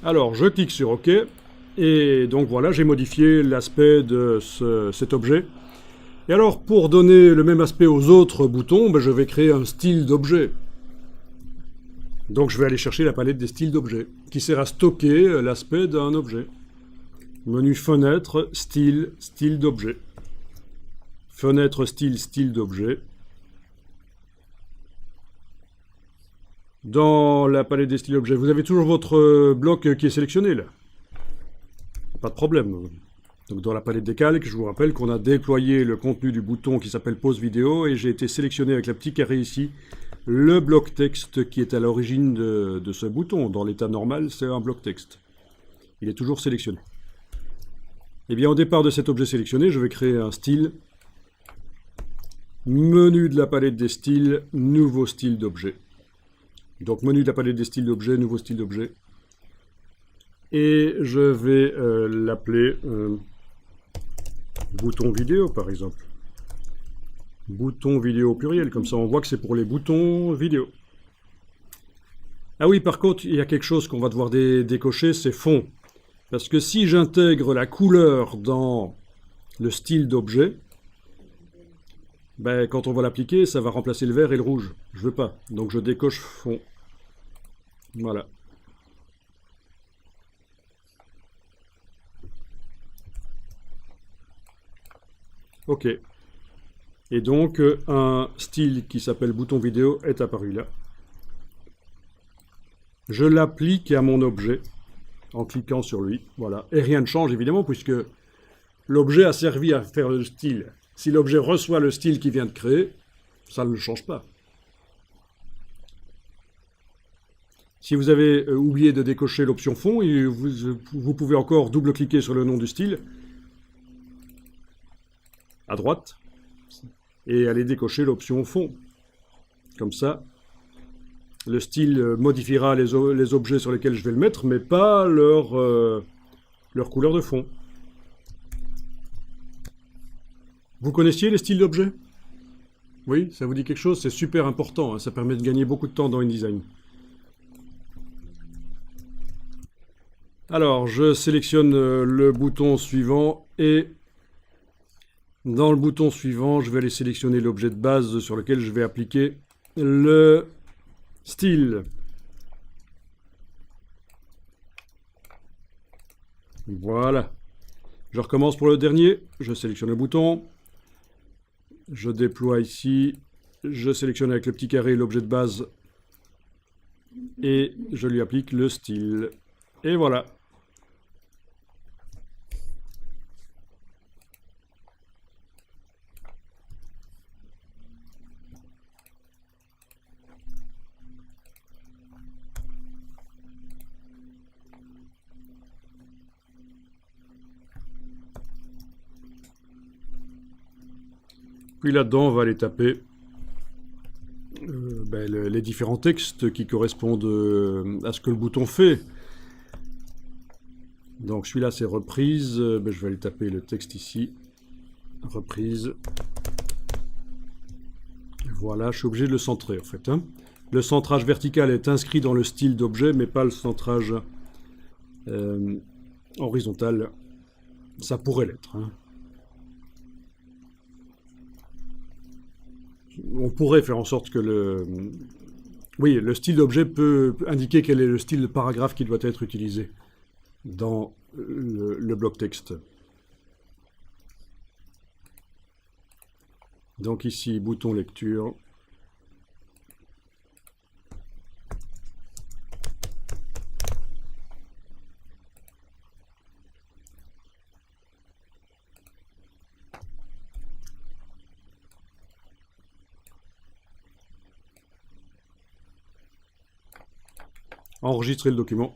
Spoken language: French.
Alors, je clique sur OK. Et donc voilà, j'ai modifié l'aspect de cet objet. Et alors, pour donner le même aspect aux autres boutons, ben, je vais créer un style d'objet. Donc je vais aller chercher la palette des styles d'objets, qui sert à stocker l'aspect d'un objet. Menu fenêtre, style, style d'objet. Fenêtre, style, style d'objet. Dans la palette des styles d'objets, vous avez toujours votre bloc qui est sélectionné là. Pas de problème. Donc dans la palette des calques, je vous rappelle qu'on a déployé le contenu du bouton qui s'appelle pause vidéo et j'ai été sélectionné avec le petit carré ici le bloc texte qui est à l'origine de ce bouton. Dans l'état normal, c'est un bloc texte. Il est toujours sélectionné. Et bien au départ de cet objet sélectionné, je vais créer un style. Menu de la palette des styles, nouveau style d'objet. Donc menu de la palette des styles d'objet, nouveau style d'objet. Et je vais l'appeler bouton vidéo par exemple. Bouton vidéo au pluriel, comme ça on voit que c'est pour les boutons vidéo. Ah oui, par contre, il y a quelque chose qu'on va devoir décocher, c'est fond. Parce que si j'intègre la couleur dans le style d'objet, ben, quand on va l'appliquer, ça va remplacer le vert et le rouge. Je veux pas, donc je décoche fond. Voilà. Ok. Et donc, un style qui s'appelle bouton vidéo est apparu là. Je l'applique à mon objet en cliquant sur lui. Voilà. Et rien ne change évidemment puisque l'objet a servi à faire le style. Si l'objet reçoit le style qu'il vient de créer, ça ne le change pas. Si vous avez oublié de décocher l'option fond, vous pouvez encore double-cliquer sur le nom du style à droite et aller décocher l'option fond. Comme ça, le style modifiera les objets sur lesquels je vais le mettre, mais pas leur couleur de fond. Vous connaissiez les styles d'objets? Oui, ça vous dit quelque chose? C'est super important, hein, ça permet de gagner beaucoup de temps dans InDesign. Alors, je sélectionne le bouton suivant et dans le bouton suivant, je vais aller sélectionner l'objet de base sur lequel je vais appliquer le style. Voilà. Je recommence pour le dernier. Je sélectionne le bouton. Je déploie ici. Je sélectionne avec le petit carré l'objet de base. Et je lui applique le style. Et voilà. Puis là-dedans, on va aller taper les différents textes qui correspondent à ce que le bouton fait. Donc celui-là, c'est reprise. Je vais aller taper le texte ici. Reprise. Voilà, je suis obligé de le centrer en fait. Hein. Le centrage vertical est inscrit dans le style d'objet, mais pas le centrage horizontal. Ça pourrait l'être. Hein. On pourrait faire en sorte que le style d'objet peut indiquer quel est le style de paragraphe qui doit être utilisé dans le bloc texte. Donc ici, bouton lecture. Enregistrer le document.